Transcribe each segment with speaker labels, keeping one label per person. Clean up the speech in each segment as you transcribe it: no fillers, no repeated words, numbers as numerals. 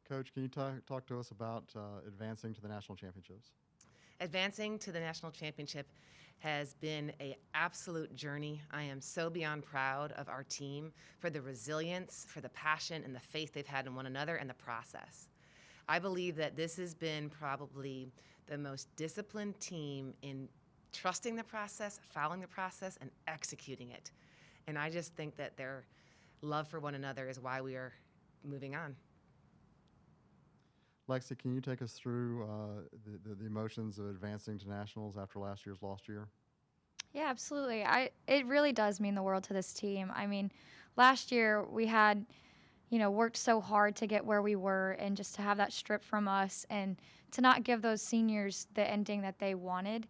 Speaker 1: Coach, can you talk to us about advancing to the national championships?
Speaker 2: Advancing to the national championship has been an absolute journey. I am so beyond proud of our team for the resilience, for the passion, and the faith they've had in one another and the process. I believe that this has been probably the most disciplined team in trusting the process, following the process, and executing it. And I just think that their love for one another is why we are moving on.
Speaker 1: Lexi, can you take us through the emotions of advancing to nationals after last year's lost year?
Speaker 3: Yeah, absolutely. It really does mean the world to this team. I mean, last year we had, worked so hard to get where we were, and just to have that stripped from us and to not give those seniors the ending that they wanted.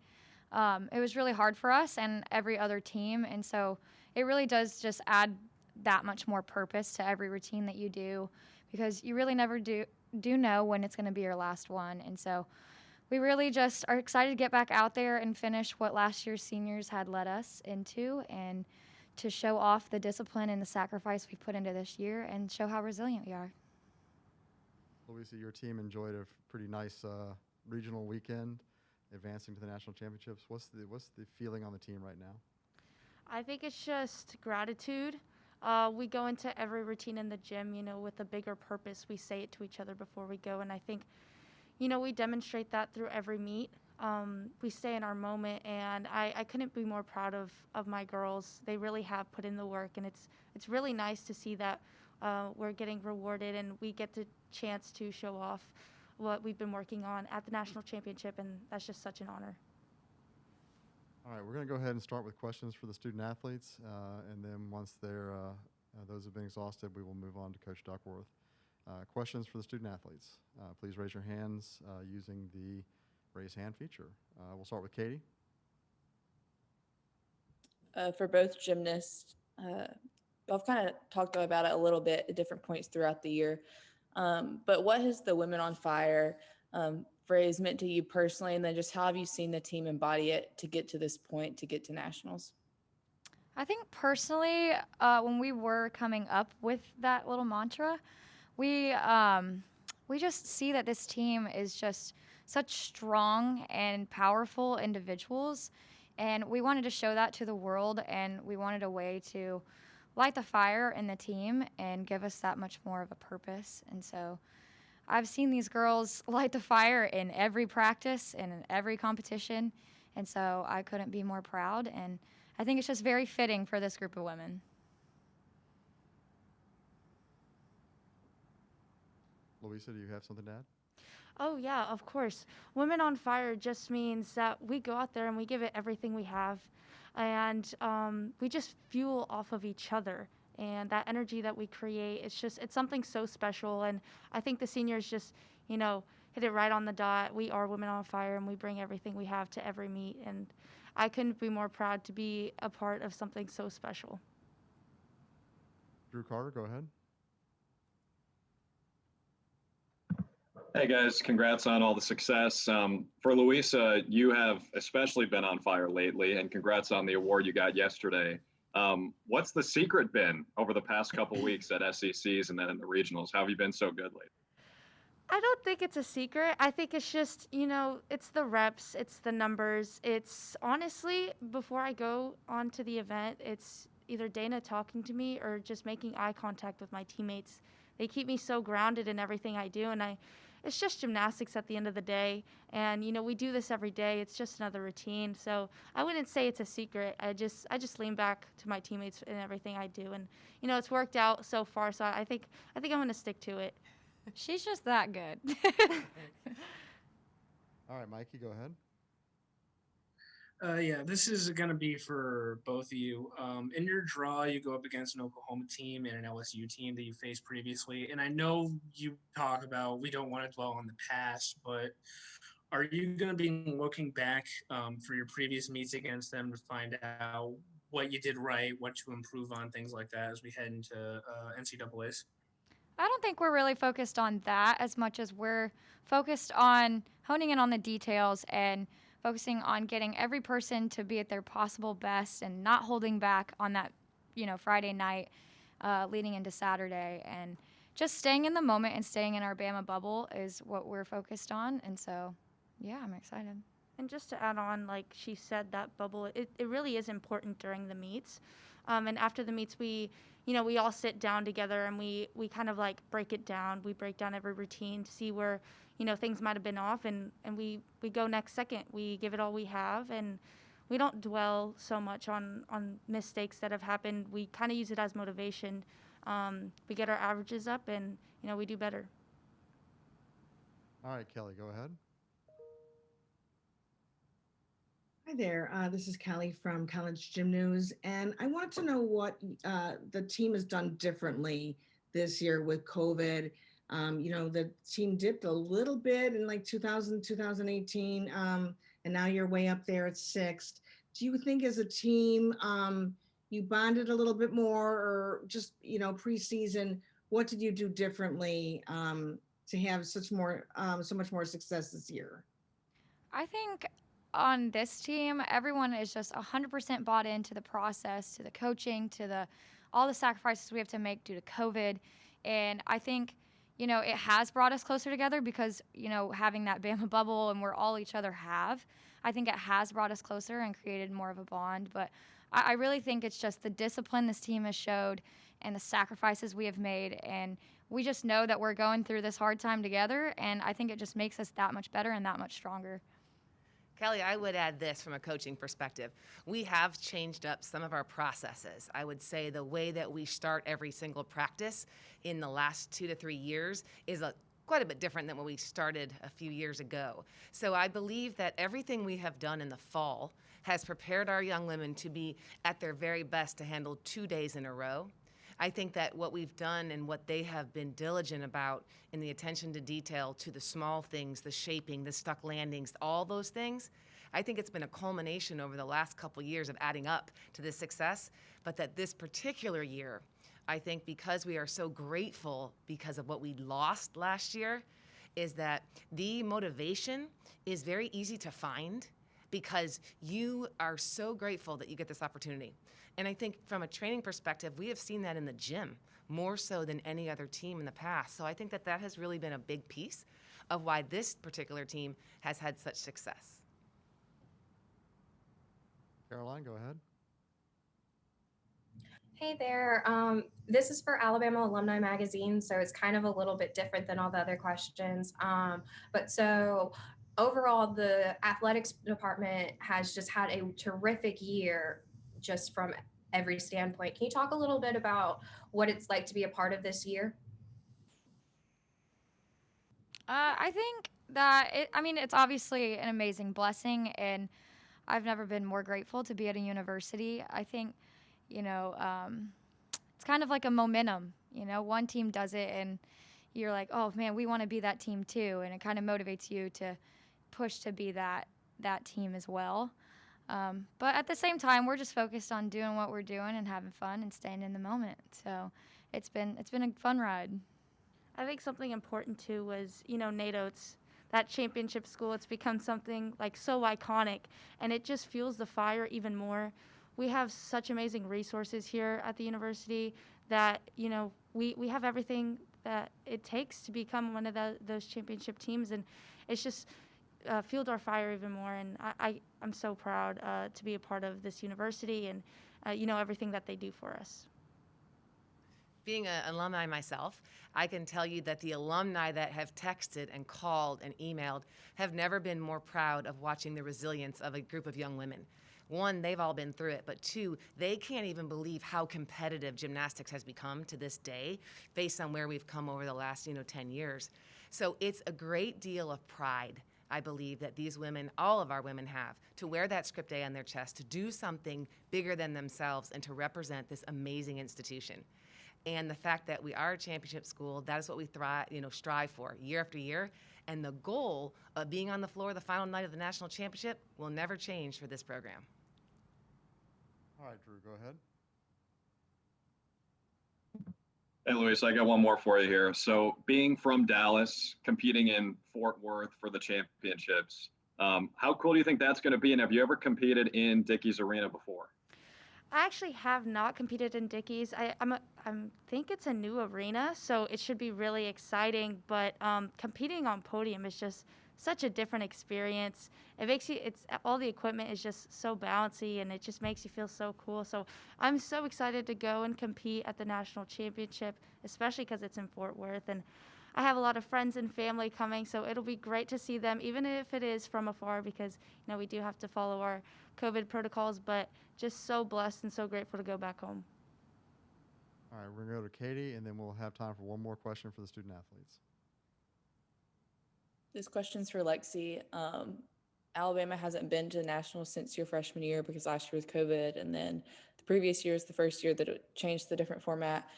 Speaker 3: It was really hard for us and every other team, and so it really does just add that much more purpose to every routine that you do, because you really never do know when it's going to be your last one. And so we really just are excited to get back out there and finish what last year's seniors had led us into, and to show off the discipline and the sacrifice we put into this year and show how resilient we are.
Speaker 1: Luisa, your team enjoyed a pretty nice regional weekend, advancing to the national championships. What's the feeling on the team right now?
Speaker 4: I think it's just gratitude. We go into every routine in the gym, with a bigger purpose. We say it to each other before we go, and I think, we demonstrate that through every meet. We stay in our moment, and I couldn't be more proud of my girls. They really have put in the work, and it's really nice to see that we're getting rewarded, and we get the chance to show off what we've been working on at the national championship, and that's just such an honor.
Speaker 1: All right, we're going to go ahead and start with questions for the student athletes, and then once those have been exhausted, we will move on to Coach Duckworth. Questions for the student athletes. Please raise your hands using the raise hand feature. We'll start with Katie.
Speaker 5: For both gymnasts, I've kind of talked about it a little bit at different points throughout the year, but what has the Women on Fire phrase meant to you personally, and then just how have you seen the team embody it to get to this point, to get to nationals?
Speaker 3: I think personally, when we were coming up with that little mantra, we just see that this team is just such strong and powerful individuals, and we wanted to show that to the world, and we wanted a way to light the fire in the team and give us that much more of a purpose. And so I've seen these girls light the fire in every practice and in every competition, and so I couldn't be more proud, and I think it's just very fitting for this group of women.
Speaker 1: Luisa, do you have something to add?
Speaker 4: Oh, yeah, of course. Women on Fire just means that we go out there and we give it everything we have, and we just fuel off of each other. And that energy that we create, it's something so special. And I think the seniors just, hit it right on the dot. We are Women on Fire, and we bring everything we have to every meet. And I couldn't be more proud to be a part of something so special.
Speaker 1: Drew Carter, go ahead.
Speaker 6: Hey guys, congrats on all the success. For Luisa, you have especially been on fire lately, and congrats on the award you got yesterday. What's the secret been over the past couple weeks at SECs and then in the regionals? How have you been so good lately?
Speaker 4: I don't think it's a secret. I think it's just, it's the reps, it's the numbers. It's honestly, before I go on to the event, it's either Dana talking to me or just making eye contact with my teammates. They keep me so grounded in everything I do, and it's just gymnastics at the end of the day. And, we do this every day. It's just another routine. So I wouldn't say it's a secret. I just lean back to my teammates in everything I do. And, it's worked out so far. So I think I'm going to stick to it.
Speaker 3: She's just that good.
Speaker 1: All right, Mikey, go ahead.
Speaker 7: Yeah, this is going to be for both of you. In your draw, you go up against an Oklahoma team and an LSU team that you faced previously. And I know you talk about we don't want to dwell on the past, but are you going to be looking back for your previous meets against them to find out what you did right, what to improve on, things like that as we head into NCAAs?
Speaker 3: I don't think we're really focused on that as much as we're focused on honing in on the details and focusing on getting every person to be at their possible best and not holding back on that, Friday night leading into Saturday, and just staying in the moment and staying in our Bama bubble is what we're focused on. And so, yeah, I'm excited.
Speaker 4: And just to add on, like she said, that bubble, it really is important during the meets. And after the meets, we all sit down together and we kind of like break it down. We break down every routine to see where, things might have been off, and we go next second. We give it all we have, and we don't dwell so much on mistakes that have happened. We kind of use it as motivation. We get our averages up, and, we do better.
Speaker 1: All right, Kelly, go ahead.
Speaker 8: Hi there. This is Callie from College Gym News, and I want to know what the team has done differently this year with COVID. The team dipped a little bit in like 2018, and now you're way up there at sixth. Do you think as a team you bonded a little bit more, or just, preseason, what did you do differently to have so much more success this year?
Speaker 3: I think on this team, everyone is just 100% bought into the process, to the coaching, to all the sacrifices we have to make due to COVID. And I think, it has brought us closer together because, having that Bama bubble and we're all each other have, I think it has brought us closer and created more of a bond. But I really think it's just the discipline this team has showed and the sacrifices we have made. And we just know that we're going through this hard time together. And I think it just makes us that much better and that much stronger.
Speaker 2: Kelly, I would add this from a coaching perspective. We have changed up some of our processes. I would say the way that we start every single practice in the last 2 to 3 years is quite a bit different than when we started a few years ago. So I believe that everything we have done in the fall has prepared our young women to be at their very best to handle 2 days in a row. I think that what we've done and what they have been diligent about in the attention to detail, to the small things, the shaping, the stuck landings, all those things, I think it's been a culmination over the last couple years of adding up to this success. But that this particular year, I think because we are so grateful because of what we lost last year, is that the motivation is very easy to find because you are so grateful that you get this opportunity. And I think from a training perspective, we have seen that in the gym more so than any other team in the past. So I think that has really been a big piece of why this particular team has had such success.
Speaker 1: Caroline, go ahead.
Speaker 9: Hey there. This is for Alabama Alumni Magazine, so it's kind of a little bit different than all the other questions. But so overall, the athletics department has just had a terrific year just from every standpoint. Can you talk a little bit about what it's like to be a part of this year?
Speaker 3: I think that it's obviously an amazing blessing, and I've never been more grateful to be at a university. I think, it's kind of like a momentum. One team does it, and you're like, oh man, we want to be that team too, and it kind of motivates you to push to be that team as well. But at the same time, we're just focused on doing what we're doing and having fun and staying in the moment. So it's been a fun ride.
Speaker 4: I think something important too was, NATO. It's that championship school. It's become something like so iconic, and it just fuels the fire even more. We have such amazing resources here at the university that, we have everything that it takes to become one of those championship teams, and it's just fueled our fire even more. And I'm so proud to be a part of this university and, everything that they do for us.
Speaker 2: Being an alumni myself, I can tell you that the alumni that have texted and called and emailed have never been more proud of watching the resilience of a group of young women. One, they've all been through it, but two, they can't even believe how competitive gymnastics has become to this day based on where we've come over the last, 10 years. So it's a great deal of pride, I believe, that these women, all of our women have, to wear that script A on their chest, to do something bigger than themselves and to represent this amazing institution. And the fact that we are a championship school, that is what we strive for year after year. And the goal of being on the floor the final night of the national championship will never change for this program.
Speaker 1: All right, Drew, go ahead.
Speaker 6: Hey, Luisa, I got one more for you here. So being from Dallas, competing in Fort Worth for the championships, how cool do you think that's going to be? And have you ever competed in Dickey's Arena before?
Speaker 4: I actually have not competed in Dickies. I'm think it's a new arena, so it should be really exciting. But competing on podium is just such a different experience. It makes you, it's all the equipment is just so bouncy, and it just makes you feel so cool. So I'm so excited to go and compete at the national championship, especially because it's in Fort Worth, and I have a lot of friends and family coming, so it'll be great to see them, even if it is from afar, because we do have to follow our COVID protocols. But just so blessed and so grateful to go back home.
Speaker 1: All right, we're going to go to Katie, and then we'll have time for one more question for the student athletes.
Speaker 5: This question's for Lexi. Alabama hasn't been to the Nationals since your freshman year because last year was COVID, and then the previous year is the first year that it changed the different format.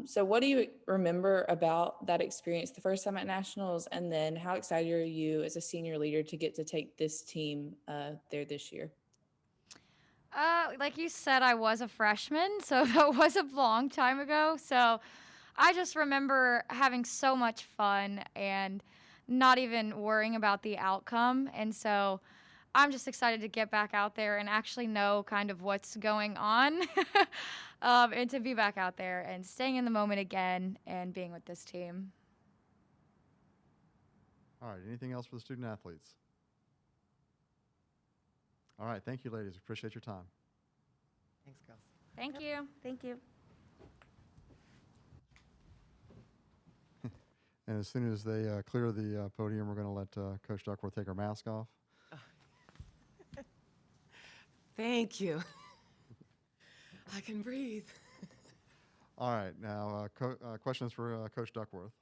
Speaker 5: So what do you remember about that experience the first time at Nationals, and then how excited are you as a senior leader to get to take this team there this year?
Speaker 3: Like you said, I was a freshman, so that was a long time ago. So I just remember having so much fun and not even worrying about the outcome. And so I'm just excited to get back out there and actually know kind of what's going on and to be back out there and staying in the moment again and being with this team.
Speaker 1: All right, anything else for the student athletes? All right, thank you, ladies. Appreciate your time.
Speaker 2: Thanks, girls.
Speaker 3: Thank you.
Speaker 4: Thank you.
Speaker 1: And as soon as they clear the podium, we're going to let Coach Duckworth take our mask off.
Speaker 2: Thank you. I can breathe.
Speaker 1: All right, now questions for Coach Duckworth.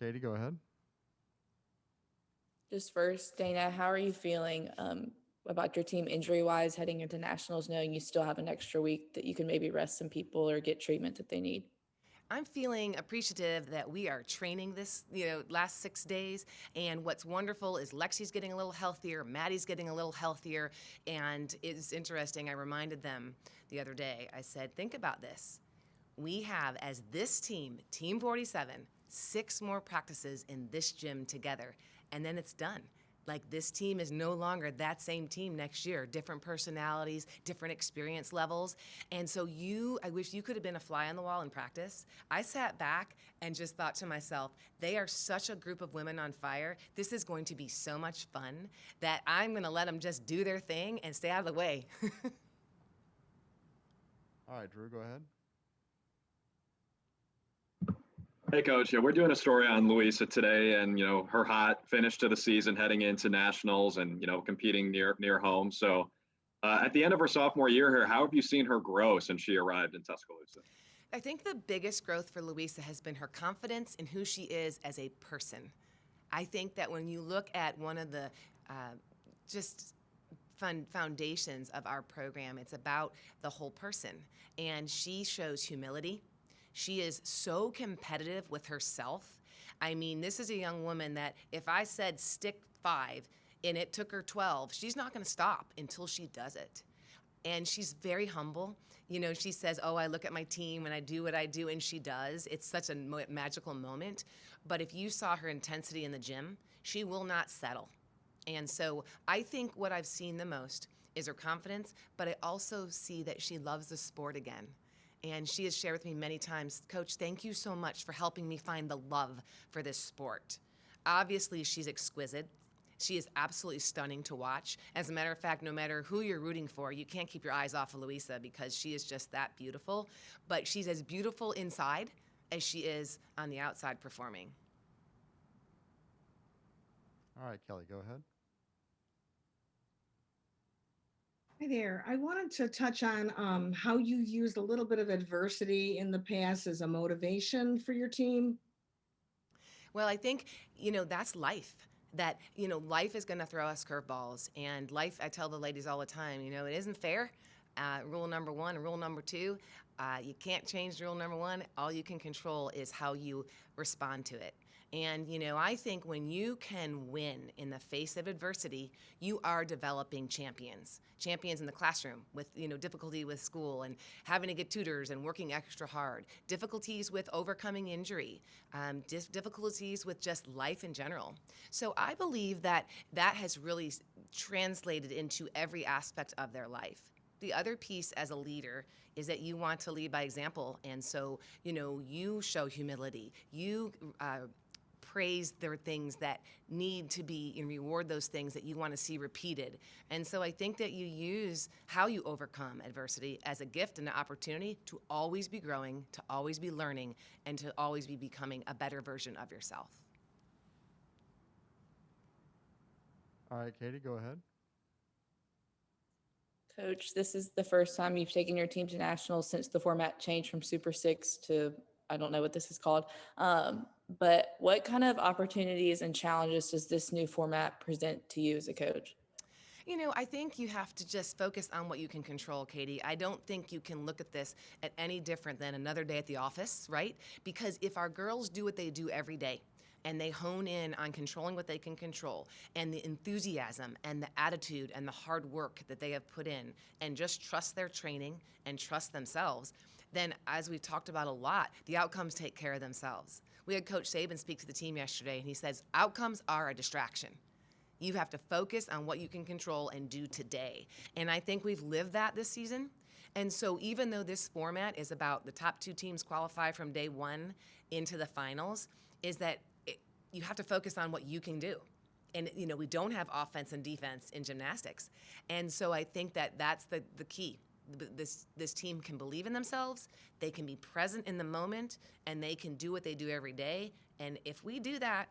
Speaker 1: Katie, go ahead.
Speaker 5: Just first, Dana, how are you feeling about your team injury-wise heading into Nationals, knowing you still have an extra week that you can maybe rest some people or get treatment that they need?
Speaker 2: I'm feeling appreciative that we are training this, last 6 days. And what's wonderful is Lexi's getting a little healthier, Maddie's getting a little healthier. And it's interesting, I reminded them the other day, I said, think about this. We have, as this team, Team 47, 6 more practices in this gym together. And then it's done. Like, this team is no longer that same team next year. Different personalities, different experience levels. And so I wish you could have been a fly on the wall in practice. I sat back and just thought to myself, they are such a group of women on fire. This is going to be so much fun that I'm going to let them just do their thing and stay out of the way.
Speaker 1: All right, Drew, go ahead.
Speaker 6: Hey, Coach. Yeah, we're doing a story on Luisa today, and her hot finish to the season, heading into nationals, and competing near home. So, at the end of her sophomore year here, how have you seen her grow since she arrived in Tuscaloosa?
Speaker 2: I think the biggest growth for Luisa has been her confidence in who she is as a person. I think that when you look at one of the foundations of our program, it's about the whole person, and she shows humility. She is so competitive with herself. I mean, this is a young woman that if I said stick 5 and it took her 12, she's not going to stop until she does it. And she's very humble. She says, oh, I look at my team and I do what I do, and she does. It's such a magical moment. But if you saw her intensity in the gym, she will not settle. And so I think what I've seen the most is her confidence, but I also see that she loves the sport again. And she has shared with me many times, Coach, thank you so much for helping me find the love for this sport. Obviously, she's exquisite. She is absolutely stunning to watch. As a matter of fact, no matter who you're rooting for, you can't keep your eyes off of Luisa because she is just that beautiful. But she's as beautiful inside as she is on the outside performing.
Speaker 1: All right, Kelly, go ahead.
Speaker 8: Hi there. I wanted to touch on how you used a little bit of adversity in the past as a motivation for your team.
Speaker 2: Well, I think, that's life. That, life is going to throw us curveballs. And life, I tell the ladies all the time, it isn't fair. Rule number 1 and rule number 2, you can't change rule number 1. All you can control is how you respond to it. And, I think when you can win in the face of adversity, you are developing champions. Champions in the classroom with, difficulty with school and having to get tutors and working extra hard. Difficulties with overcoming injury. Difficulties with just life in general. So I believe that has really translated into every aspect of their life. The other piece as a leader is that you want to lead by example. And so, you show humility. You praise their things that need to be and reward those things that you want to see repeated. And so I think that you use how you overcome adversity as a gift and an opportunity to always be growing, to always be learning, and to always be becoming a better version of yourself.
Speaker 1: All right, Katie, go ahead.
Speaker 5: Coach, this is the first time you've taken your team to nationals since the format changed from Super Six to, I don't know what this is called. But what kind of opportunities and challenges does this new format present to you as a coach?
Speaker 2: I think you have to just focus on what you can control, Katie. I don't think you can look at this at any different than another day at the office, right? Because if our girls do what they do every day, and they hone in on controlling what they can control, and the enthusiasm and the attitude and the hard work that they have put in, and just trust their training and trust themselves, then as we've talked about a lot, the outcomes take care of themselves. We had Coach Saban speak to the team yesterday, and he says, outcomes are a distraction. You have to focus on what you can control and do today. And I think we've lived that this season. And so even though this format is about the top 2 teams qualify from day 1 into the finals, is that you have to focus on what you can do. And, we don't have offense and defense in gymnastics. And so I think that that's the key. This team can believe in themselves, they can be present in the moment, and they can do what they do every day. And if we do that,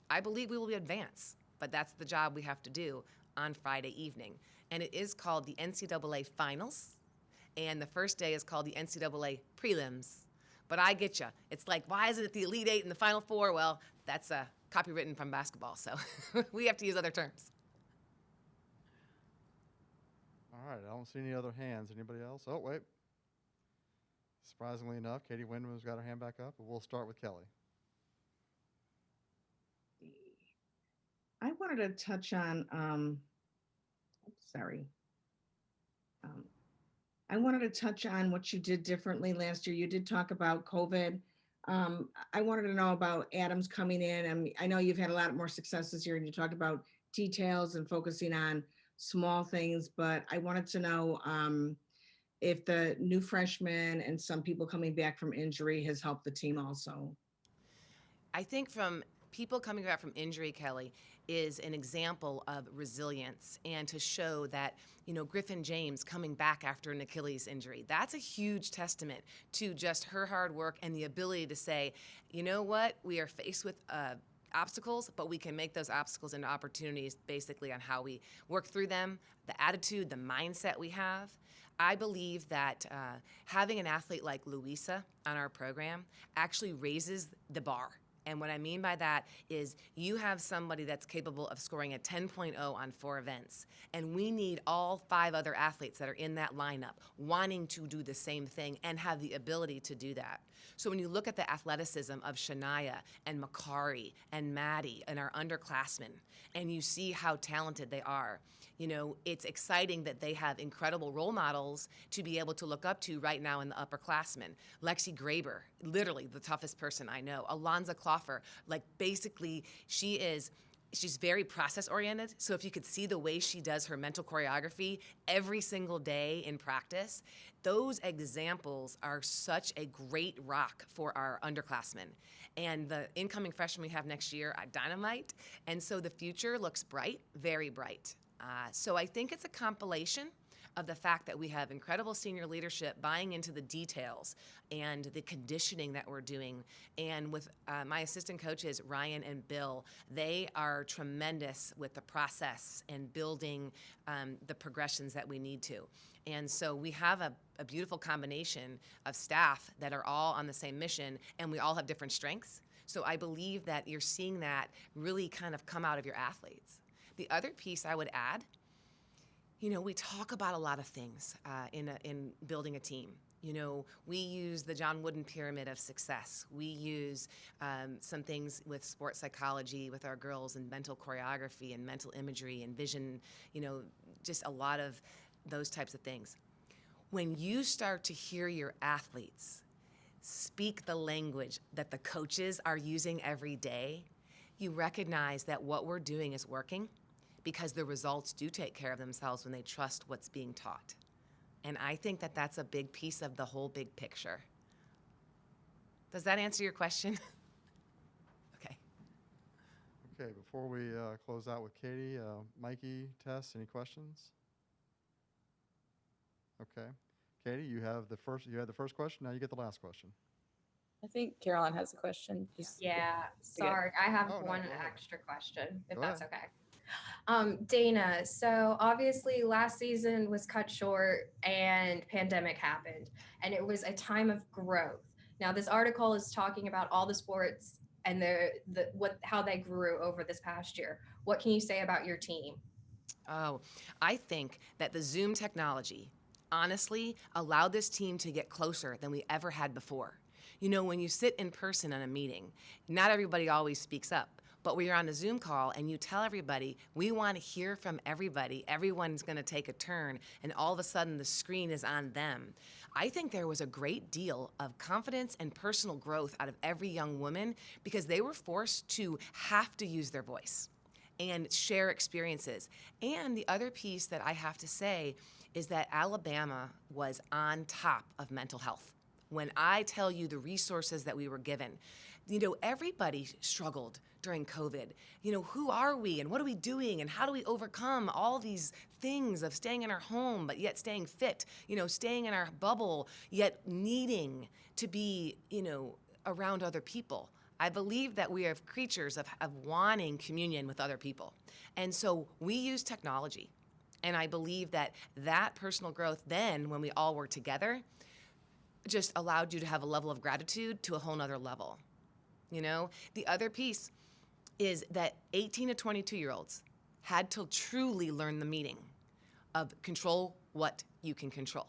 Speaker 2: I believe we will advance. But that's the job we have to do on Friday evening. And it is called the NCAA Finals. And the first day is called the NCAA Prelims. But I get you. It's like, why isn't it the Elite Eight and the Final Four? Well, that's copywritten from basketball, so we have to use other terms.
Speaker 1: All right, I don't see any other hands. Anybody else? Oh, wait. Surprisingly enough, Katie Windham's got her hand back up, but we'll start with Kelly.
Speaker 8: I wanted to touch on, I wanted to touch on what you did differently last year. You did talk about COVID. I wanted to know about Adams coming in. I know you've had a lot more success this year, and you talked about details and focusing on small things, but I wanted to know if the new freshmen and some people coming back from injury has helped the team also.
Speaker 2: I think from people coming back from injury, Kelly, is an example of resilience, and to show that, Griffin James coming back after an Achilles injury, that's a huge testament to just her hard work and the ability to say, you know what, we are faced with obstacles, but we can make those obstacles into opportunities basically on how we work through them, the attitude, the mindset we have. I believe that having an athlete like Luisa on our program actually raises the bar. And what I mean by that is you have somebody that's capable of scoring a 10.0 on 4 events. And we need all 5 other athletes that are in that lineup wanting to do the same thing and have the ability to do that. So when you look at the athleticism of Shania and Makari and Maddie and our underclassmen, and you see how talented they are, it's exciting that they have incredible role models to be able to look up to right now in the upperclassmen. Lexi Graber, literally the toughest person I know. Alonza Cloffer, basically she's very process oriented. So if you could see the way she does her mental choreography every single day in practice, those examples are such a great rock for our underclassmen. And the incoming freshmen we have next year are dynamite. And so the future looks bright, very bright. So I think it's a compilation of the fact that we have incredible senior leadership buying into the details and the conditioning that we're doing. And with my assistant coaches, Ryan and Bill, they are tremendous with the process and building the progressions that we need to. And so we have a beautiful combination of staff that are all on the same mission, and we all have different strengths. So I believe that you're seeing that really kind of come out of your athletes. The other piece I would add, we talk about a lot of things in building a team. You know, we use the John Wooden Pyramid of Success. We use some things with sports psychology with our girls and mental choreography and mental imagery and vision, you know, just a lot of those types of things. When you start to hear your athletes speak the language that the coaches are using every day, you recognize that what we're doing is working because the results do take care of themselves when they trust what's being taught. And I think that that's a big piece of the whole big picture. Does that answer your question? Okay.
Speaker 1: Okay, before we close out with Katie, Mikey, Tess, any questions? Okay. Katie, you had the first question, now you get the last question.
Speaker 5: I think Caroline has a question. Just
Speaker 9: Yeah, sorry. I have
Speaker 1: Oh, no,
Speaker 9: one
Speaker 1: go ahead.
Speaker 9: extra question, if
Speaker 1: Go
Speaker 9: that's
Speaker 1: ahead.
Speaker 9: okay. Dana, so obviously last season was cut short and pandemic happened, and it was a time of growth. Now, this article is talking about all the sports and how they grew over this past year. What can you say about your team?
Speaker 2: Oh, I think that the Zoom technology honestly allowed this team to get closer than we ever had before. You know, when you sit in person in a meeting, not everybody always speaks up. But when you're on a Zoom call and you tell everybody, we want to hear from everybody, everyone's going to take a turn, and all of a sudden the screen is on them. I think there was a great deal of confidence and personal growth out of every young woman because they were forced to have to use their voice and share experiences. And the other piece that I have to say is that Alabama was on top of mental health. When I tell you the resources that we were given, you know, everybody struggled during COVID. You know, who are we and what are we doing and how do we overcome all these things of staying in our home but yet staying fit, you know, staying in our bubble yet needing to be, you know, around other people. I believe that we are creatures of wanting communion with other people. And so we use technology. And I believe that that personal growth then, when we all were together, just allowed you to have a level of gratitude to a whole nother level. You know, the other piece is that 18 to 22-year-olds had to truly learn the meaning of control what you can control.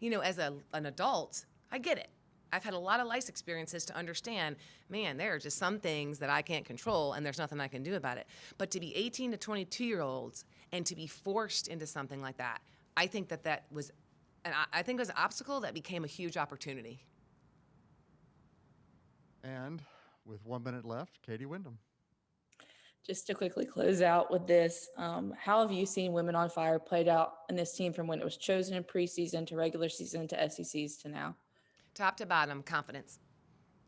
Speaker 2: You know, as an adult, I get it. I've had a lot of life experiences to understand, man, there are just some things that I can't control and there's nothing I can do about it. But to be 18 to 22-year-olds and to be forced into something like that, I think that was, and I think it was an obstacle that became a huge opportunity.
Speaker 1: And with 1 minute left, Katie Wyndham.
Speaker 5: just to quickly close out with this, how have you seen Women on Fire played out in this team from when it was chosen in preseason to regular season to SECs to now?
Speaker 2: Top to bottom, confidence.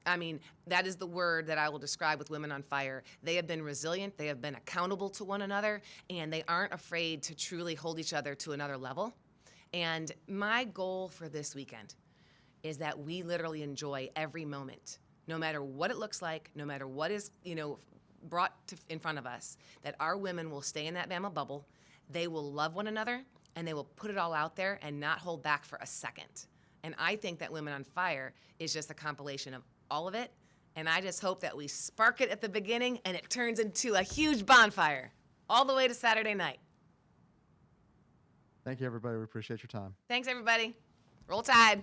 Speaker 2: I mean, that is the word that I will describe with Women on Fire. They have been resilient, they have been accountable to one another, and they aren't afraid to truly hold each other to another level. And my goal for this weekend is that we literally enjoy every moment, no matter what it looks like, no matter what is, brought in front of us, that our women will stay in that Bama bubble, they will love one another, and they will put it all out there and not hold back for a second. And I think that Women on Fire is just a compilation of all of it, and I just hope that we spark it at the beginning and it turns into a huge bonfire all the way to Saturday night.
Speaker 1: Thank you, everybody. We appreciate your time.
Speaker 2: Thanks, everybody. Roll Tide.